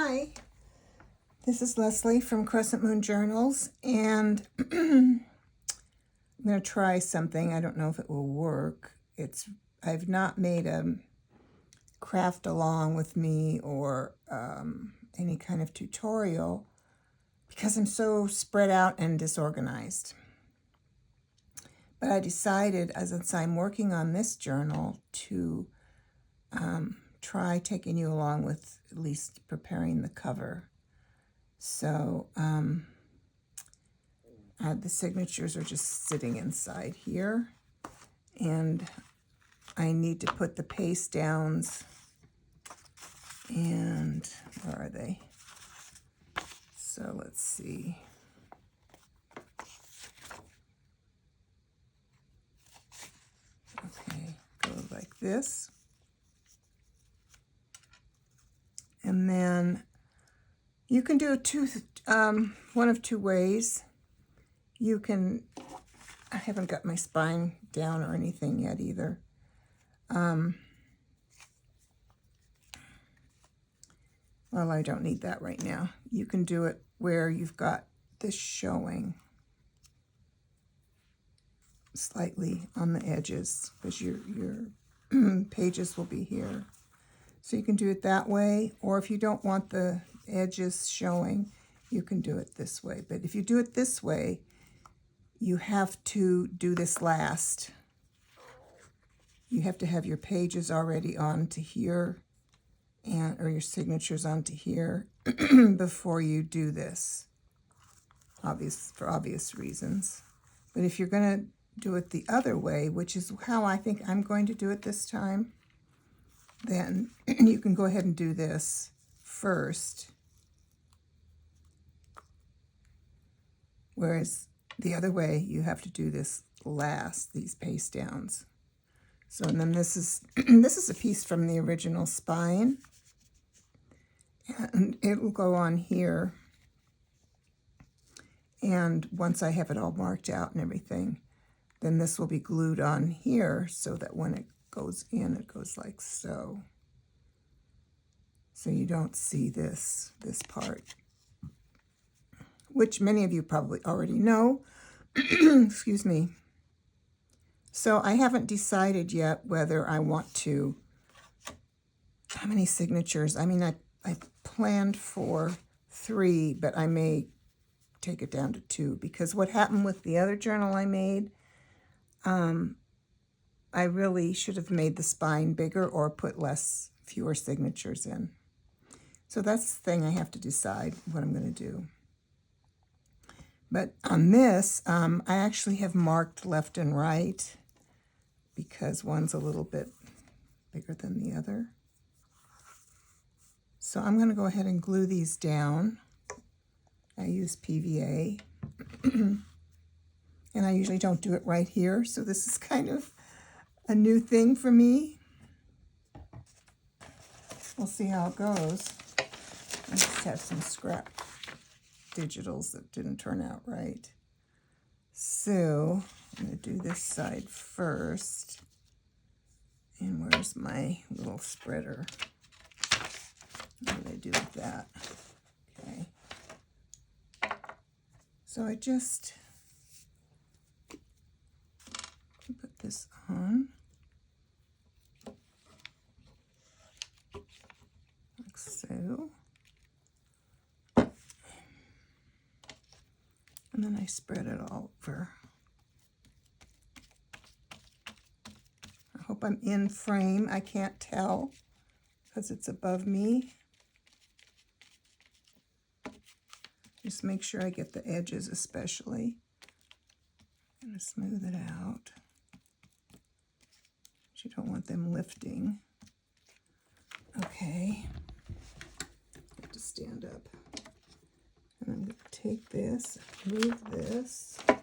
Hi, this is Leslie from Crescent Moon Journals, and I'm going to try something. I don't know if it will work. I've not made a craft along with me or any kind of tutorial because I'm so spread out and disorganized. But I decided, as I'm working on this journal, to try taking you along with at least preparing the cover. So the signatures are just sitting inside here, and I need to put the paste downs, and where are they? So let's see. Okay, go like this. And then you can do one of two ways. You can, I haven't got my spine down or anything yet either. Well, I don't need that right now. You can do it where you've got this showing slightly on the edges, because your pages will be here. So you can do it that way, or if you don't want the edges showing, you can do it this way. But if you do it this way, you have to do this last. You have to have your pages already onto here, or your signatures onto here before you do this, for obvious reasons. But if you're going to do it the other way, which is how I think I'm going to do it this time, then you can go ahead and do this first. Whereas the other way, you have to do this last, these paste downs. So, and then this is this is a piece from the original spine, and it will go on here. And once I have it all marked out and everything, then this will be glued on here so that when it goes in, it goes like so. So you don't see this part, which many of you probably already know. Excuse me. So I haven't decided yet whether I want to, how many signatures? I mean, I planned for 3, but I may take it down to 2, because what happened with the other journal I made, I really should have made the spine bigger or put fewer signatures in. So that's the thing I have to decide what I'm going to do. But on this, I actually have marked left and right because one's a little bit bigger than the other. So I'm going to go ahead and glue these down. I use PVA. And I usually don't do it right here, so this is kind of a new thing for me. We'll see how it goes. I just have some scrap digitals that didn't turn out right. So I'm going to do this side first. And where's my little spreader? What do I do with that? Okay. So I just put this on. Like so. And then I spread it all over. I hope I'm in frame. I can't tell because it's above me. Just make sure I get the edges especially. I'm going to smooth it out. But you don't want them lifting. Okay. I have to stand up. And I'm going to take this, move this. And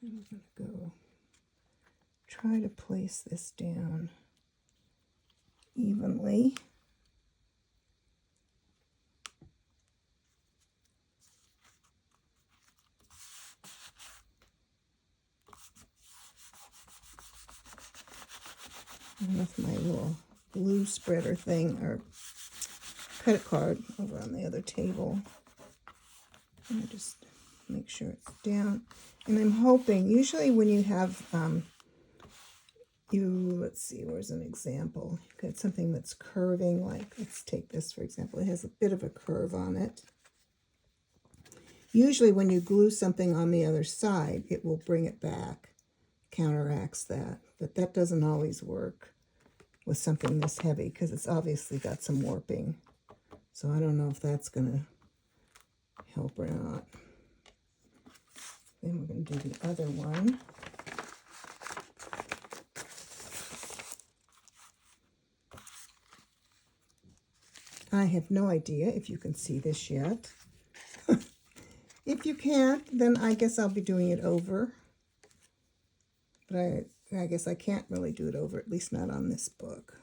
I'm going to go try to place this down evenly. And with my little glue spreader thing or credit card over on the other table. Let me just make sure it's down. And I'm hoping, usually when you have, let's see, where's an example? You've got something that's curving, like, let's take this for example. It has a bit of a curve on it. Usually when you glue something on the other side, it will bring it back, counteracts that. But that doesn't always work with something this heavy because it's obviously got some warping. So I don't know if that's going to help or not. Then we're going to do the other one. I have no idea if you can see this yet. If you can't, then I guess I'll be doing it over. But I guess I can't really do it over, at least not on this book.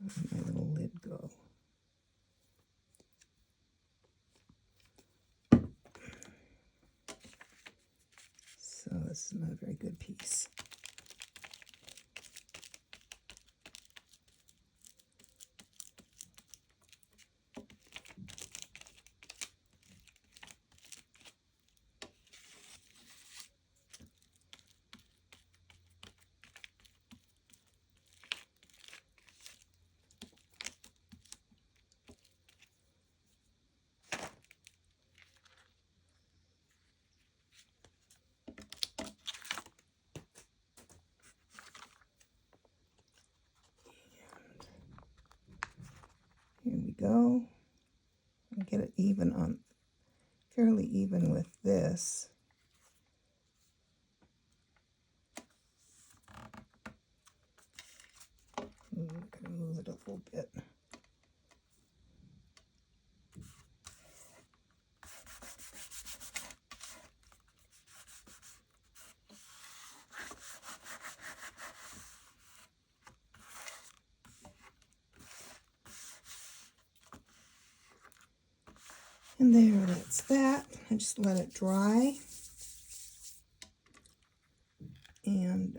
Where'd my little lid go? So this is not a very good piece. Here we go. And get it even on, fairly even with this. I'm going to move it a little bit. And there, that's that. I just let it dry. And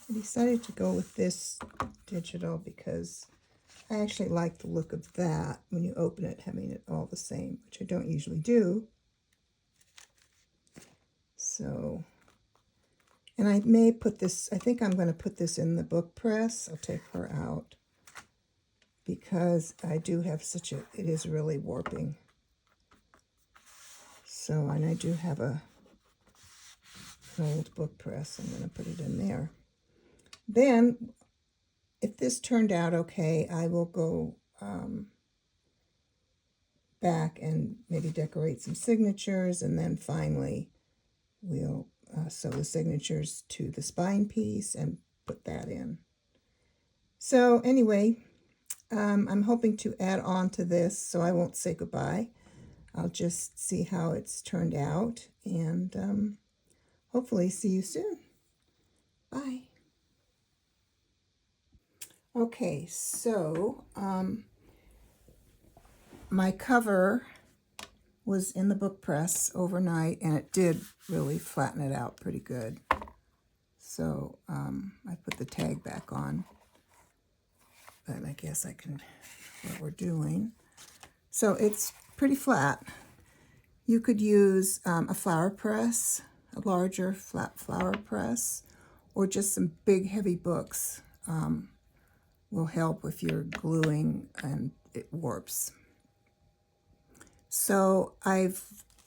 I decided to go with this digital because I actually like the look of that when you open it, having it all the same, which I don't usually do. So, and I may put this, I think I'm going to put this in the book press. I'll take her out because I do have such a, it is really warping. So, and I do have an old book press. I'm going to put it in there. Then, if this turned out okay, I will go back and maybe decorate some signatures, and then finally we'll sew the signatures to the spine piece and put that in. So anyway, I'm hoping to add on to this, so I won't say goodbye. I'll just see how it's turned out, and hopefully see you soon. Bye. Okay, so my cover was in the book press overnight, and it did really flatten it out pretty good. So I put the tag back on, but I guess I can, what we're doing. So it's pretty flat. You could use a flower press, a larger flat flower press, or just some big heavy books will help if you're gluing and it warps. So I've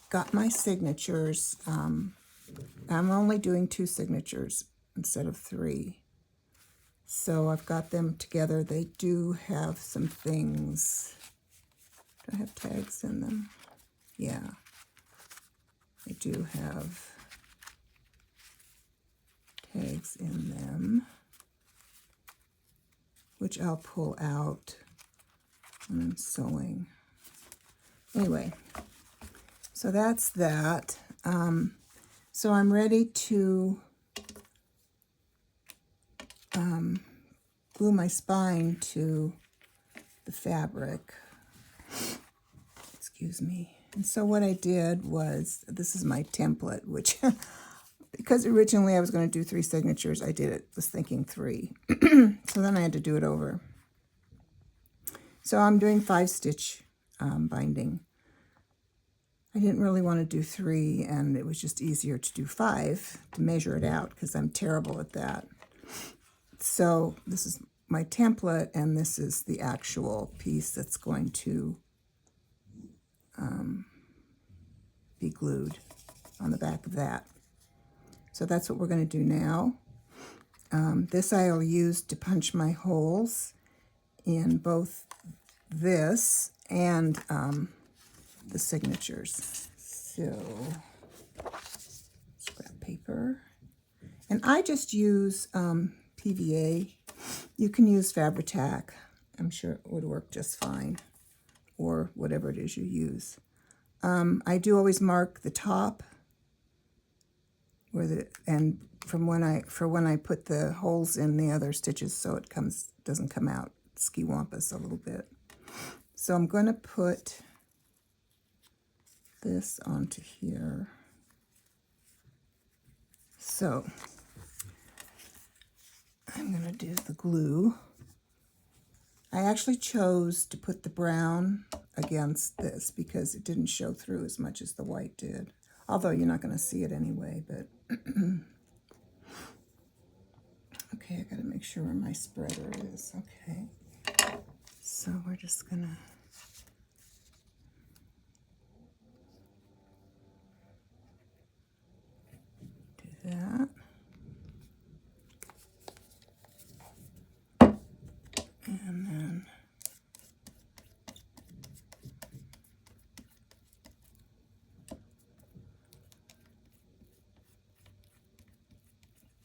got my signatures. I'm only doing 2 signatures instead of 3. So I've got them together. They do have some things. Do I have tags in them? Yeah. They do have tags in them, which I'll pull out when I'm sewing. Anyway, so that's that. So I'm ready to glue my spine to the fabric. Excuse me. And so what I did was, this is my template, which, because originally I was going to do 3 signatures, was thinking 3. So then I had to do it over. So I'm doing 5-stitch binding. I didn't really want to do 3, and it was just easier to do 5 to measure it out because I'm terrible at that. So this is my template, and this is the actual piece that's going to be glued on the back of that. So that's what we're going to do now. This I'll use to punch my holes in both this and the signatures. So, scrap paper. And I just use PVA. You can use Fabri-Tac. I'm sure it would work just fine, or whatever it is you use. I do always mark the top and for when I put the holes in the other stitches, so it doesn't come out ski-wampus a little bit. So I'm going to put this onto here. So I'm going to do the glue. I actually chose to put the brown against this because it didn't show through as much as the white did. Although you're not going to see it anyway, but okay, I got to make sure where my spreader is. Okay, so we're just going to do that. And then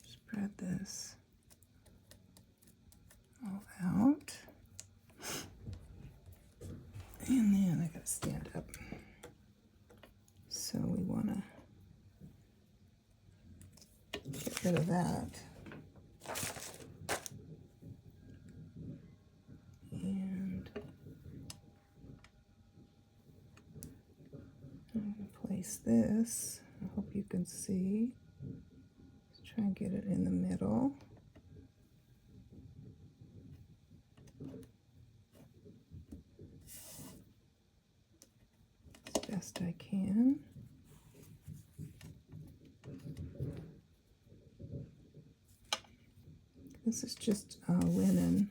spread this all out. And then I gotta stand up. So we wanna get rid of that. And I'm gonna place this. I hope you can see. Let's try and get it in the middle. As best I can. This is just linen.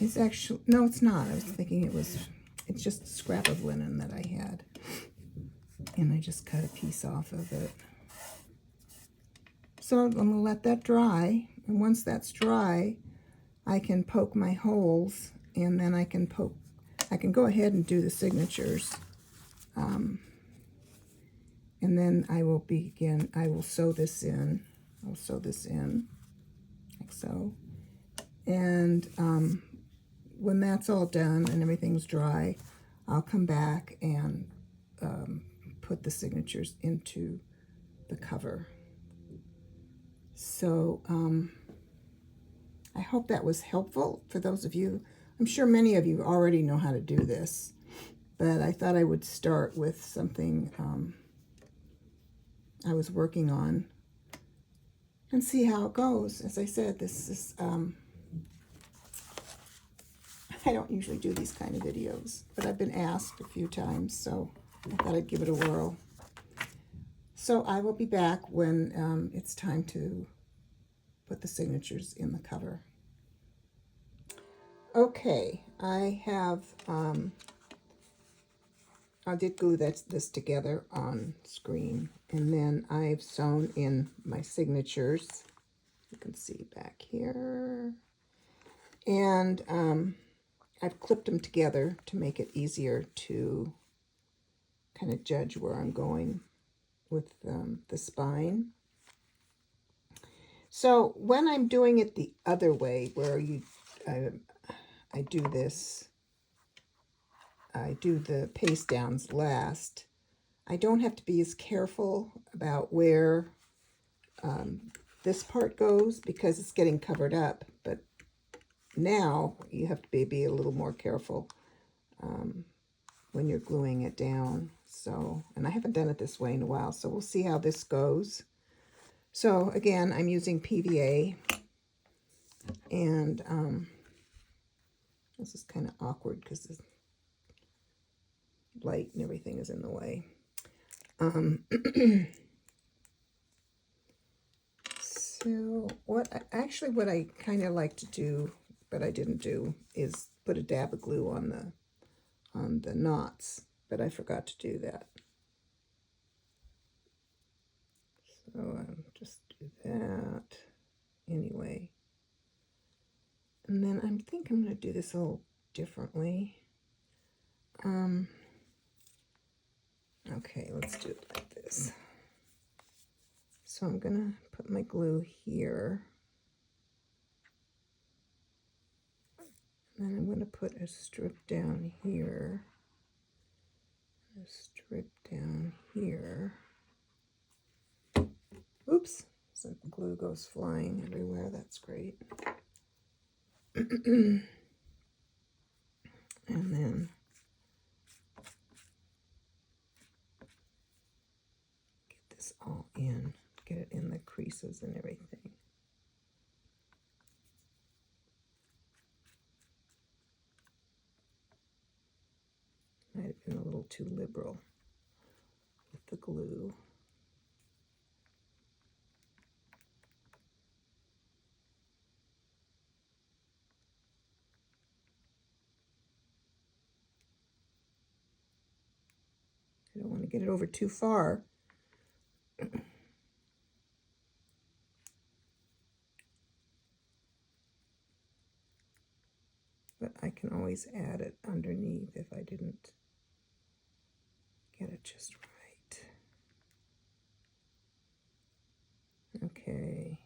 It's actually, no, it's not. I was thinking it's just a scrap of linen that I had. And I just cut a piece off of it. So I'm going to let that dry. And once that's dry, I can poke my holes, and then I can go ahead and do the signatures. And then I will sew this in. I'll sew this in, like so. And when that's all done and everything's dry, I'll come back and put the signatures into the cover. So I hope that was helpful for those of you. I'm sure many of you already know how to do this, but I thought I would start with something I was working on and see how it goes. As I said, this is, I don't usually do these kind of videos, but I've been asked a few times, so I thought I'd give it a whirl. So I will be back when it's time to put the signatures in the cover. Okay, I have, I did glue this together on screen, and then I've sewn in my signatures. You can see back here. And I've clipped them together to make it easier to kind of judge where I'm going with the spine. So when I'm doing it the other way, where I do this, I do the paste downs last, I don't have to be as careful about where this part goes because it's getting covered up, but now you have to be a little more careful when you're gluing it down. So, and I haven't done it this way in a while, so we'll see how this goes. So again, I'm using PVA, and this is kind of awkward because the light and everything is in the way. So what I kind of like to do, but I didn't do, is put a dab of glue on the knots, but I forgot to do that. So I'll just do that anyway. And then I think I'm going to do this a little differently. Okay, let's do it like this. So I'm going to put my glue here. And then I'm going to put a strip down here. A strip down here. Oops, so the glue goes flying everywhere. That's great. And then get this all in. Get it in the creases and everything. Might have been a little too liberal with the glue. I don't want to get it over too far. But I can always add it underneath if I didn't get it just right. Okay.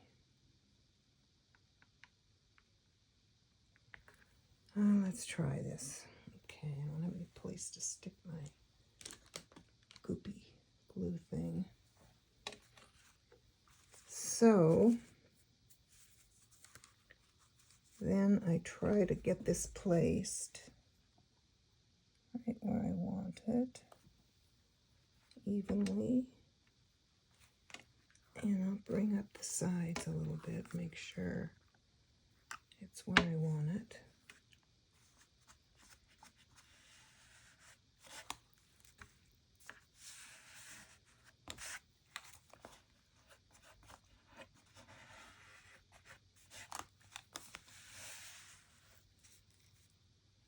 Let's try this. Okay, I don't have any place to stick my goopy glue thing. So then I try to get this placed right where I want it, evenly. And I'll bring up the sides a little bit, make sure it's where I want it.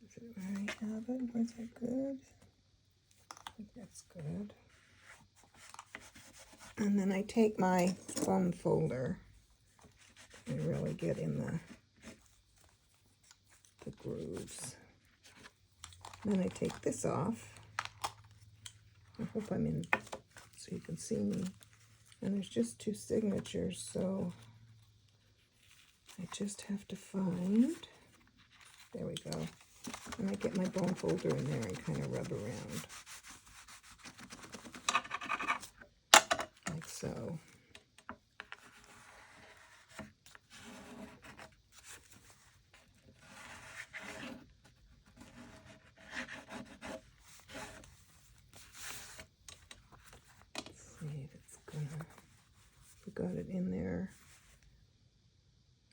Is it where I have it? Was it good? I think that's good. And then I take my foam folder and really get in the grooves. Then I take this off. I hope I'm in so you can see me. And there's just 2 signatures, so I just have to find, there we go. And I get my bone folder in there and kind of rub around. Like so. See if it's gonna, we got it in there.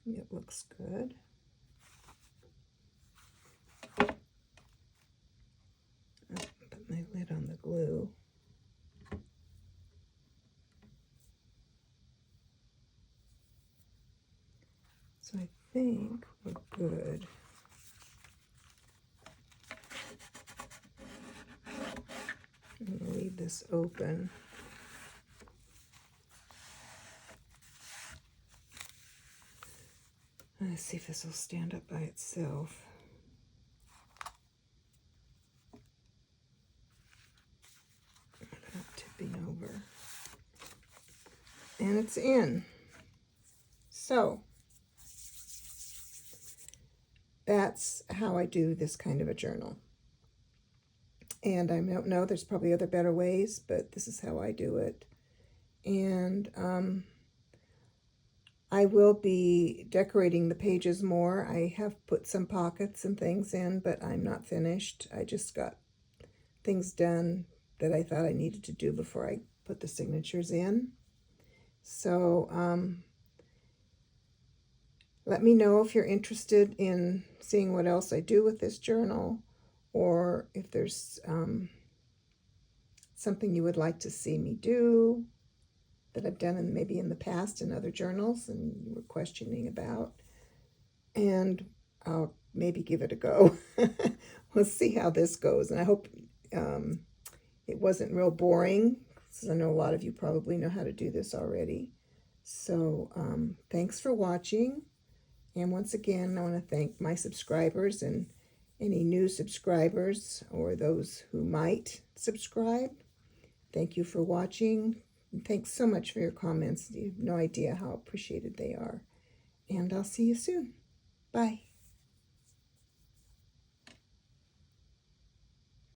It looks good. I'll put my lid on the glue. So I think we're good. I'm going to leave this open. Let's see if this will stand up by itself. Without tipping over. And it's in. So that's how I do this kind of a journal. And I don't know, there's probably other better ways, but this is how I do it. And I will be decorating the pages more. I have put some pockets and things in, but I'm not finished. I just got things done that I thought I needed to do before I put the signatures in. So let me know if you're interested in seeing what else I do with this journal, or if there's something you would like to see me do that I've done maybe in the past in other journals and you were questioning about. And I'll maybe give it a go. We'll see how this goes. And I hope it wasn't real boring, because I know a lot of you probably know how to do this already. So thanks for watching. And once again, I want to thank my subscribers and any new subscribers or those who might subscribe. Thank you for watching. And thanks so much for your comments. You have no idea how appreciated they are. And I'll see you soon. Bye.